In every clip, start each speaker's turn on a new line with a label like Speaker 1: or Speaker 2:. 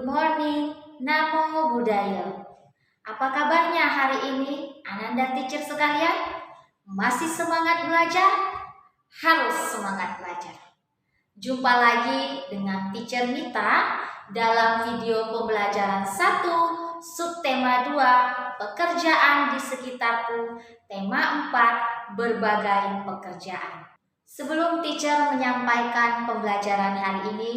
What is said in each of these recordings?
Speaker 1: Good morning, Namo Buddhaya. Apa kabarnya hari ini, anak dan teacher sekalian? Masih semangat belajar? Harus semangat belajar. Jumpa lagi dengan teacher Mita dalam video pembelajaran 1, subtema 2, pekerjaan di sekitarku, tema 4, berbagai pekerjaan. Sebelum teacher menyampaikan pembelajaran hari ini,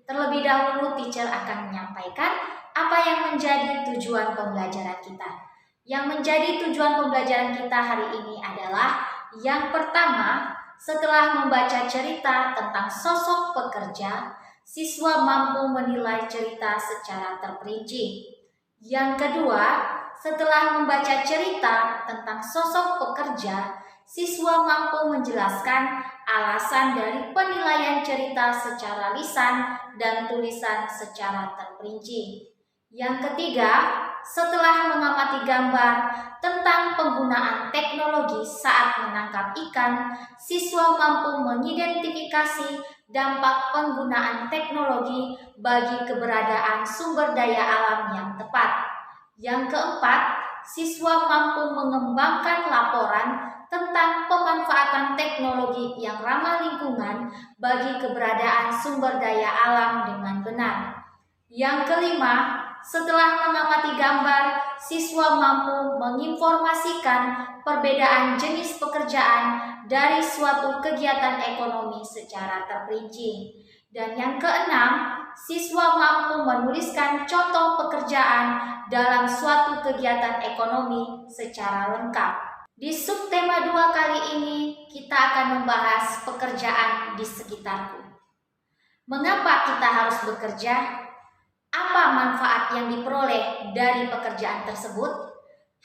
Speaker 1: terlebih dahulu teacher akan menyampaikan apa yang menjadi tujuan pembelajaran kita. Yang menjadi tujuan pembelajaran kita hari ini adalah yang pertama, setelah membaca cerita tentang sosok pekerja, siswa mampu menilai cerita secara terperinci. Yang kedua, setelah membaca cerita tentang sosok pekerja, siswa mampu menjelaskan alasan dari penilaian cerita secara lisan dan tulisan secara terperinci. Yang ketiga, setelah mengamati gambar tentang penggunaan teknologi saat menangkap ikan, siswa mampu mengidentifikasi dampak penggunaan teknologi bagi keberadaan sumber daya alam yang tepat. Yang keempat, siswa mampu mengembangkan laporan tentang pemanfaatan teknologi yang ramah lingkungan bagi keberadaan sumber daya alam dengan benar. Yang kelima, setelah mengamati gambar, siswa mampu menginformasikan perbedaan jenis pekerjaan dari suatu kegiatan ekonomi secara terperinci. Dan yang keenam, siswa mampu menuliskan contoh pekerjaan dalam suatu kegiatan ekonomi secara lengkap. Di subtema 2 kali ini, kita akan membahas pekerjaan di sekitarku. Mengapa kita harus bekerja? Apa manfaat yang diperoleh dari pekerjaan tersebut?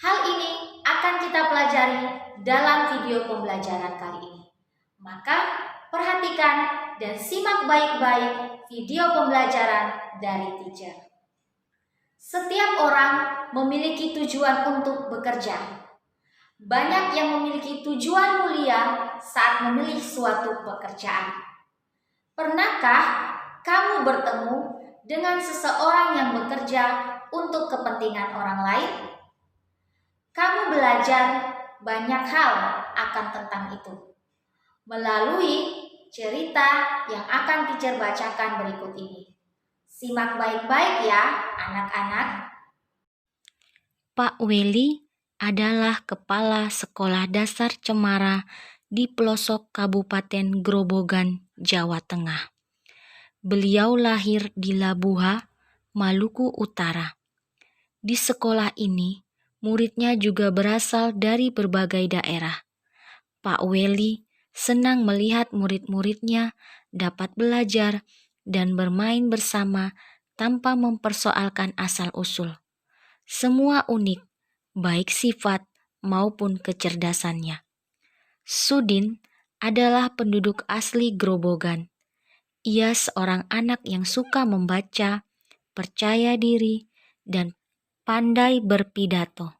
Speaker 1: Hal ini akan kita pelajari dalam video pembelajaran kali ini. Maka, perhatikan dan simak baik-baik video pembelajaran dari teacher. Setiap orang memiliki tujuan untuk bekerja. Banyak yang memiliki tujuan mulia saat memilih suatu pekerjaan. Pernahkah kamu bertemu dengan seseorang yang bekerja untuk kepentingan orang lain? Kamu belajar banyak hal akan tentang itu melalui cerita yang akan teacher bacakan berikut ini. Simak baik-baik ya, anak-anak.
Speaker 2: Pak Weli adalah kepala sekolah dasar Cemara di pelosok Kabupaten Grobogan, Jawa Tengah. Beliau lahir di Labuha, Maluku Utara. Di sekolah ini, muridnya juga berasal dari berbagai daerah. Pak Weli senang melihat murid-muridnya dapat belajar dan bermain bersama tanpa mempersoalkan asal-usul. Semua unik, baik sifat maupun kecerdasannya. Sudin adalah penduduk asli Grobogan. Ia seorang anak yang suka membaca, percaya diri, dan pandai berpidato.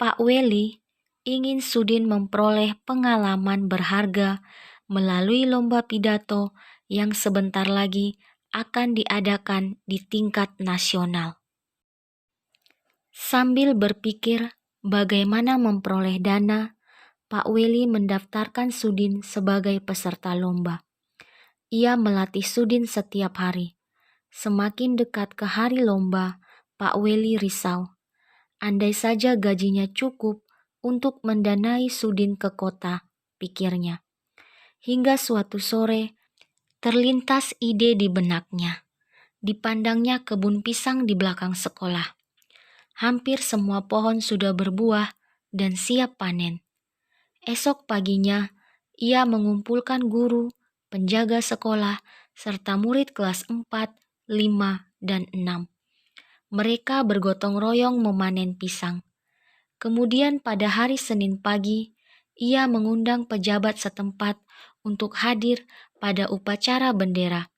Speaker 2: Pak Weli ingin Sudin memperoleh pengalaman berharga melalui lomba pidato yang sebentar lagi akan diadakan di tingkat nasional. Sambil berpikir bagaimana memperoleh dana, Pak Weli mendaftarkan Sudin sebagai peserta lomba. Ia melatih Sudin setiap hari. Semakin dekat ke hari lomba, Pak Weli risau. Andai saja gajinya cukup untuk mendanai Sudin ke kota, pikirnya. Hingga suatu sore, terlintas ide di benaknya. Dipandangnya kebun pisang di belakang sekolah. Hampir semua pohon sudah berbuah dan siap panen. Esok paginya, ia mengumpulkan guru, penjaga sekolah, serta murid kelas 4, 5, dan 6. Mereka bergotong royong memanen pisang. Kemudian pada hari Senin pagi, ia mengundang pejabat setempat untuk hadir pada upacara bendera.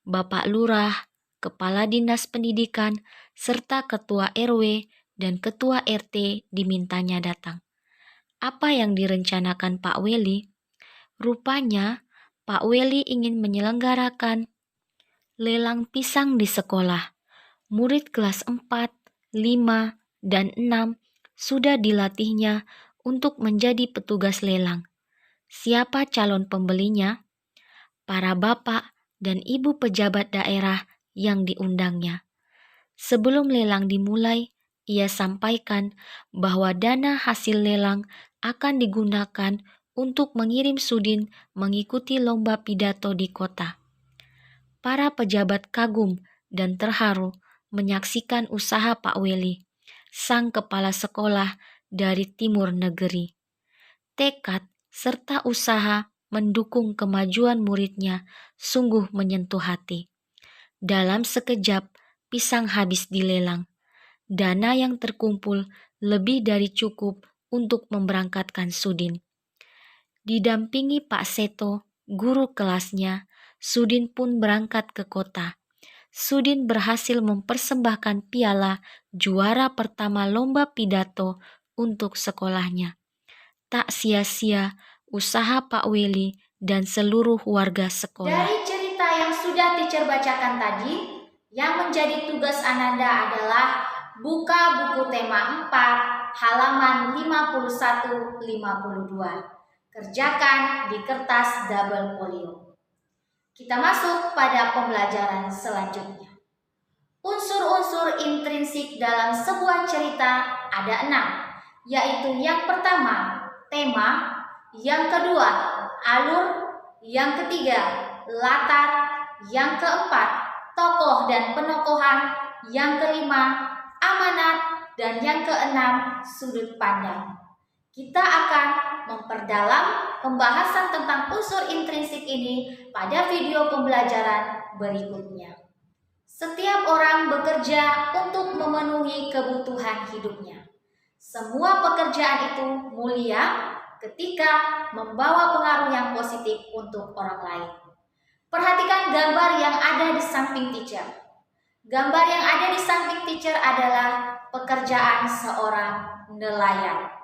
Speaker 2: Bapak Lurah, Kepala Dinas Pendidikan, serta Ketua RW dan Ketua RT dimintanya datang. Apa yang direncanakan Pak Weli? Rupanya, Pak Weli ingin menyelenggarakan lelang pisang di sekolah. murid kelas 4, 5, dan 6 sudah dilatihnya untuk menjadi petugas lelang. Siapa calon pembelinya? Para bapak dan ibu pejabat daerah yang diundangnya. Sebelum lelang dimulai, ia sampaikan bahwa dana hasil lelang akan digunakan untuk mengirim Sudin mengikuti lomba pidato di kota. Para pejabat kagum dan terharu menyaksikan usaha Pak Weli, sang kepala sekolah dari timur negeri. Tekad serta usaha mendukung kemajuan muridnya sungguh menyentuh hati. Dalam sekejap, pisang habis dilelang. Dana yang terkumpul lebih dari cukup untuk memberangkatkan Sudin. Didampingi Pak Seto, guru kelasnya, Sudin pun berangkat ke kota. Sudin berhasil mempersembahkan piala juara pertama lomba pidato untuk sekolahnya. Tak sia-sia usaha Pak Weli dan seluruh warga sekolah.
Speaker 1: Dari cerita yang sudah teacher bacakan tadi, yang menjadi tugas Ananda adalah buka buku tema 4 halaman 51-52. Kerjakan di kertas double folio. Kita masuk pada pembelajaran selanjutnya. Unsur-unsur intrinsik dalam sebuah cerita ada 6, yaitu yang pertama, tema, yang kedua, alur, yang ketiga, latar, yang keempat, tokoh dan penokohan, yang kelima, amanat, dan yang keenam, sudut pandang. Kita akan memperdalam pembahasan tentang unsur intrinsik ini pada video pembelajaran berikutnya. Setiap orang bekerja untuk memenuhi kebutuhan hidupnya. Semua pekerjaan itu mulia ketika membawa pengaruh yang positif untuk orang lain. Perhatikan gambar yang ada di samping teacher. Gambar yang ada di samping teacher adalah pekerjaan seorang nelayan.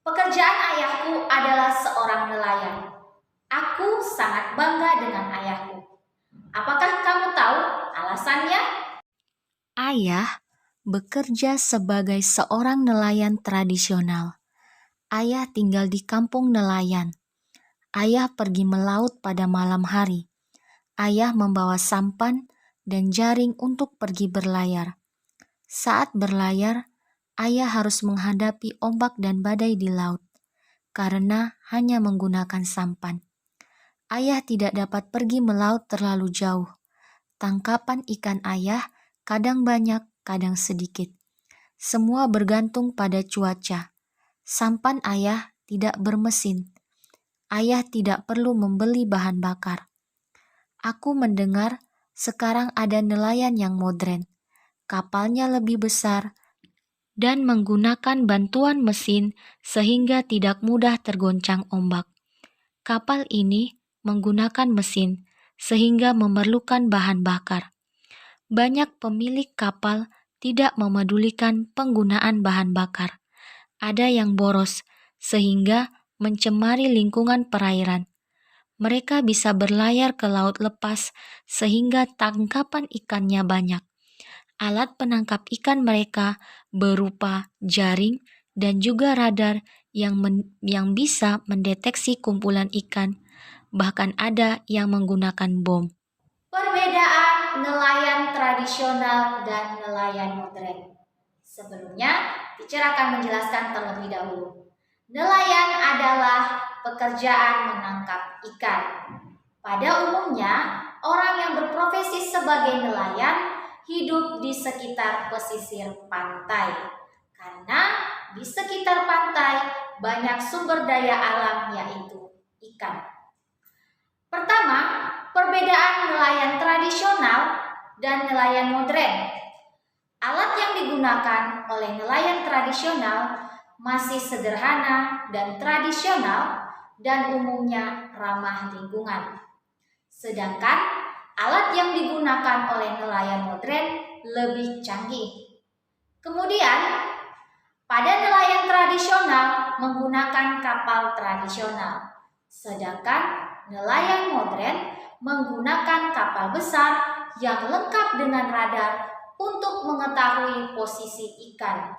Speaker 1: Pekerjaan ayahku adalah seorang nelayan. Aku sangat bangga dengan ayahku. Apakah kamu tahu alasannya?
Speaker 2: Ayah bekerja sebagai seorang nelayan tradisional. Ayah tinggal di kampung nelayan. Ayah pergi melaut pada malam hari. Ayah membawa sampan dan jaring untuk pergi berlayar. Saat berlayar, ayah harus menghadapi ombak dan badai di laut karena hanya menggunakan sampan. Ayah tidak dapat pergi melaut terlalu jauh. Tangkapan ikan ayah kadang banyak, kadang sedikit. Semua bergantung pada cuaca. Sampan ayah tidak bermesin. Ayah tidak perlu membeli bahan bakar. Aku mendengar sekarang ada nelayan yang modern. Kapalnya lebih besar dan menggunakan bantuan mesin sehingga tidak mudah tergoncang ombak. Kapal ini menggunakan mesin sehingga memerlukan bahan bakar. Banyak pemilik kapal tidak memedulikan penggunaan bahan bakar. Ada yang boros sehingga mencemari lingkungan perairan. Mereka bisa berlayar ke laut lepas sehingga tangkapan ikannya banyak. Alat penangkap ikan mereka berupa jaring dan juga radar yang bisa mendeteksi kumpulan ikan. Bahkan ada yang menggunakan bom.
Speaker 1: Perbedaan nelayan tradisional dan nelayan modern. Sebelumnya, teacher akan menjelaskan terlebih dahulu. Nelayan adalah pekerjaan menangkap ikan. Pada umumnya, orang yang berprofesi sebagai nelayan hidup di sekitar pesisir pantai. Karena di sekitar pantai banyak sumber daya alam yaitu ikan. Pertama, perbedaan nelayan tradisional dan nelayan modern. Alat yang digunakan oleh nelayan tradisional masih sederhana dan tradisional dan umumnya ramah lingkungan. Sedangkan alat yang digunakan oleh nelayan modern lebih canggih. Kemudian, pada nelayan tradisional menggunakan kapal tradisional, sedangkan nelayan modern menggunakan kapal besar yang lengkap dengan radar untuk mengetahui posisi ikan.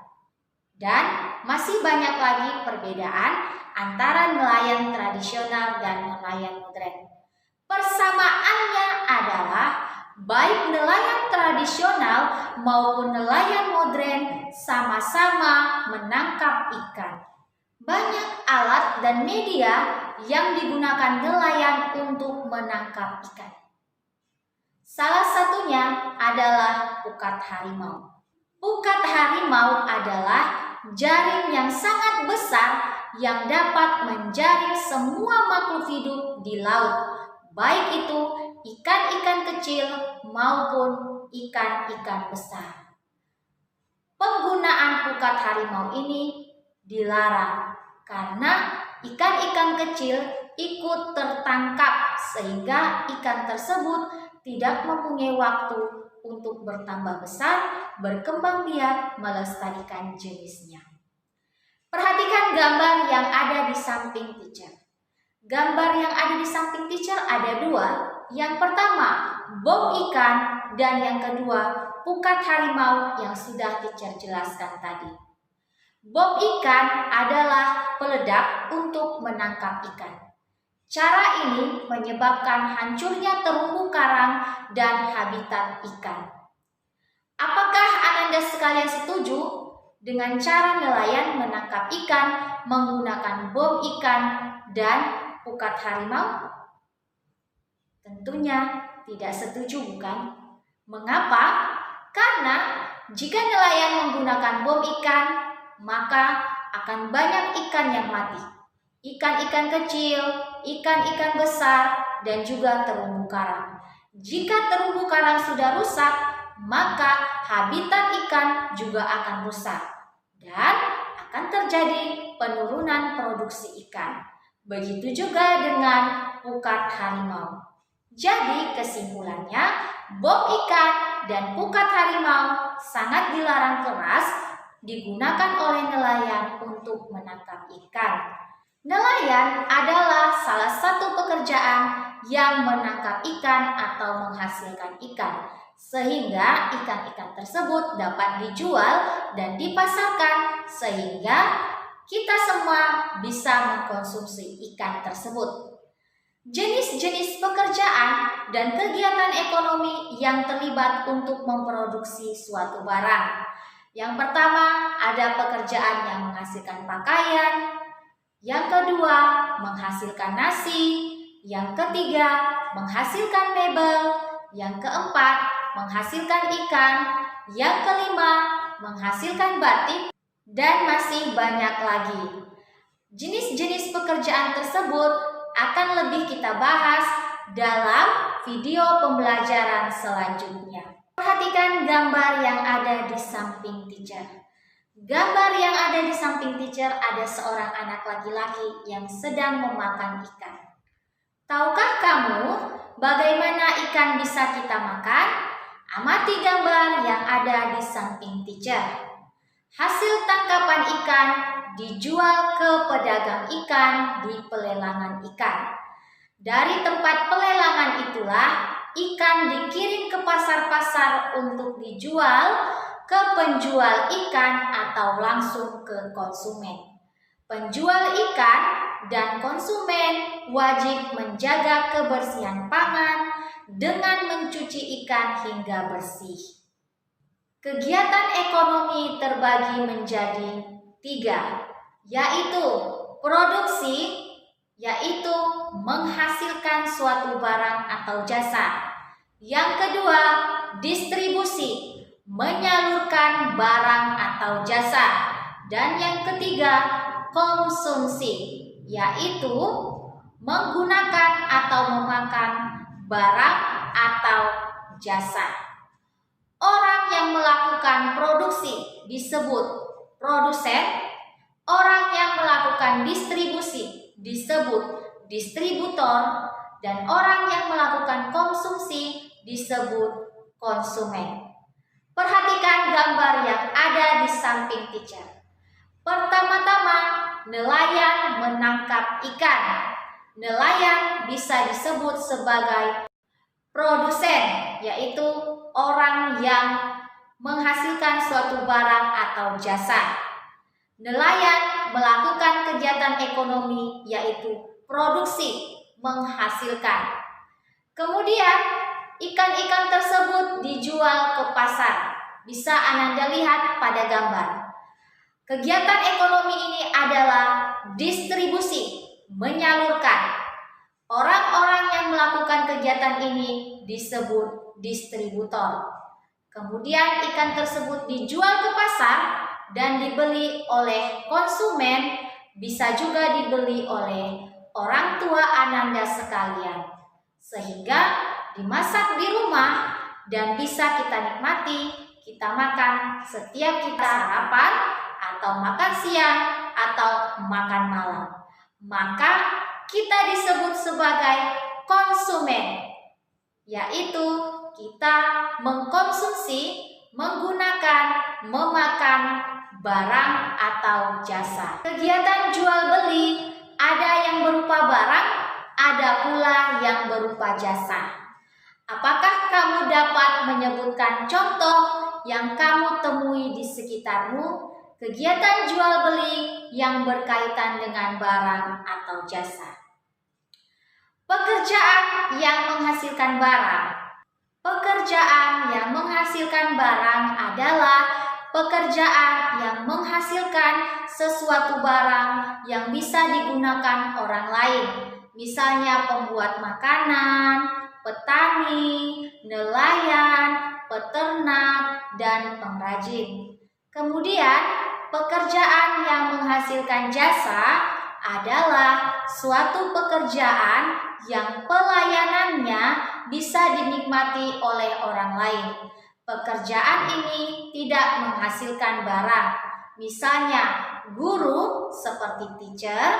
Speaker 1: Dan masih banyak lagi perbedaan antara nelayan tradisional dan nelayan modern. Persamaannya adalah baik nelayan tradisional maupun nelayan modern sama-sama menangkap ikan. Banyak alat dan media yang digunakan nelayan untuk menangkap ikan. Salah satunya adalah pukat harimau. Pukat harimau adalah jaring yang sangat besar yang dapat menjaring semua makhluk hidup di laut, baik itu ikan-ikan kecil maupun ikan-ikan besar. Penggunaan pukat harimau ini dilarang karena ikan-ikan kecil ikut tertangkap sehingga ikan tersebut tidak mempunyai waktu untuk bertambah besar, berkembang biak, melestarikan jenisnya. Perhatikan gambar yang ada di samping teacher. Gambar yang ada di samping teacher ada dua. Yang pertama, bom ikan, dan yang kedua, pukat harimau yang sudah teacher jelaskan tadi. Bom ikan adalah peledak untuk menangkap ikan. Cara ini menyebabkan hancurnya terumbu karang dan habitat ikan. Apakah Ananda sekalian setuju dengan cara nelayan menangkap ikan menggunakan bom ikan dan pukat harimau? Tentunya tidak setuju, bukan? Mengapa? Karena jika nelayan menggunakan bom ikan, maka akan banyak ikan yang mati. Ikan-ikan kecil, ikan-ikan besar, dan juga terumbu karang. Jika terumbu karang sudah rusak, maka habitat ikan juga akan rusak dan akan terjadi penurunan produksi ikan. Begitu juga dengan pukat harimau. Jadi kesimpulannya, bom ikan dan pukat harimau sangat dilarang keras digunakan oleh nelayan untuk menangkap ikan. Nelayan adalah salah satu pekerjaan yang menangkap ikan atau menghasilkan ikan, sehingga ikan-ikan tersebut dapat dijual dan dipasarkan sehingga kita semua bisa mengkonsumsi ikan tersebut. Jenis-jenis pekerjaan dan kegiatan ekonomi yang terlibat untuk memproduksi suatu barang. Yang pertama, ada pekerjaan yang menghasilkan pakaian. Yang kedua, menghasilkan nasi. Yang ketiga, menghasilkan mebel. Yang keempat, menghasilkan ikan. Yang kelima, menghasilkan batik. Dan masih banyak lagi. Jenis-jenis pekerjaan tersebut akan lebih kita bahas dalam video pembelajaran selanjutnya. Perhatikan gambar yang ada di samping teacher. Gambar yang ada di samping teacher ada seorang anak laki-laki yang sedang memakan ikan. Tahukah kamu bagaimana ikan bisa kita makan? Amati gambar yang ada di samping teacher. Hasil tangkapan ikan dijual ke pedagang ikan di pelelangan ikan. Dari tempat pelelangan itulah ikan dikirim ke pasar-pasar untuk dijual ke penjual ikan atau langsung ke konsumen. Penjual ikan dan konsumen wajib menjaga kebersihan pangan dengan mencuci ikan hingga bersih. Kegiatan ekonomi terbagi menjadi 3, yaitu produksi, yaitu menghasilkan suatu barang atau jasa. Yang kedua, distribusi, menyalurkan barang atau jasa. Dan yang ketiga, konsumsi, yaitu menggunakan atau memakan barang atau jasa. Orang yang melakukan produksi disebut produsen, orang yang melakukan distribusi disebut distributor, dan orang yang melakukan konsumsi disebut konsumen. Perhatikan gambar yang ada di samping teacher. Pertama-tama, nelayan menangkap ikan. Nelayan bisa disebut sebagai Produsen, yaitu orang yang menghasilkan suatu barang atau jasa. Nelayan melakukan kegiatan ekonomi, yaitu produksi, menghasilkan. Kemudian, ikan-ikan tersebut dijual ke pasar. Bisa Ananda lihat pada gambar. Kegiatan ekonomi ini adalah distribusi, menyalurkan. Orang-orang yang melakukan kegiatan ini disebut distributor. Kemudian ikan tersebut dijual ke pasar dan dibeli oleh konsumen, bisa juga dibeli oleh orang tua Ananda sekalian. Sehingga dimasak di rumah dan bisa kita nikmati, kita makan setiap kita sarapan atau makan siang atau makan malam. Maka kita disebut sebagai konsumen, yaitu kita mengkonsumsi, menggunakan, memakan barang atau jasa. Kegiatan jual beli ada yang berupa barang, ada pula yang berupa jasa. Apakah kamu dapat menyebutkan contoh yang kamu temui di sekitarmu? Kegiatan jual beli yang berkaitan dengan barang atau jasa. Pekerjaan yang menghasilkan barang. Pekerjaan yang menghasilkan barang adalah pekerjaan yang menghasilkan sesuatu barang yang bisa digunakan orang lain. Misalnya pembuat makanan, petani, nelayan, peternak, dan pengrajin. Kemudian, pekerjaan yang menghasilkan jasa adalah suatu pekerjaan yang pelayanannya bisa dinikmati oleh orang lain. Pekerjaan ini tidak menghasilkan barang. Misalnya, guru seperti teacher,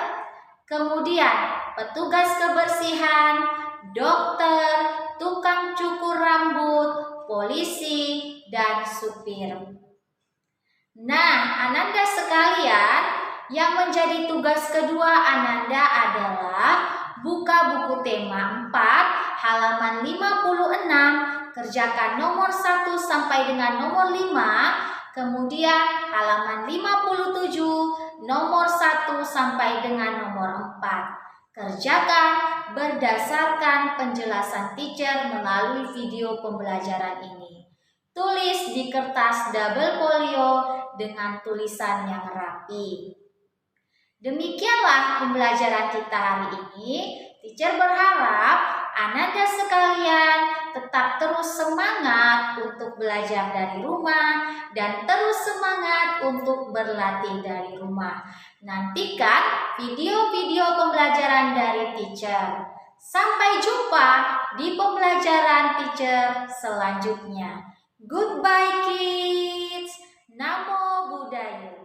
Speaker 1: kemudian petugas kebersihan, dokter, tukang cukur rambut, polisi, dan supir. Nah, Ananda sekalian, yang menjadi tugas kedua Ananda adalah buka buku tema 4, halaman 56, kerjakan nomor 1 sampai dengan nomor 5, kemudian halaman 57, nomor 1 sampai dengan nomor 4. Kerjakan berdasarkan penjelasan teacher melalui video pembelajaran ini. Tulis di kertas double folio dengan tulisan yang rapi. Demikianlah pembelajaran kita hari ini. Teacher berharap Ananda sekalian tetap terus semangat untuk belajar dari rumah dan terus semangat untuk berlatih dari rumah. Nantikan video-video pembelajaran dari teacher. Sampai jumpa di pembelajaran teacher selanjutnya. Goodbye kids. Namo Buddhaya.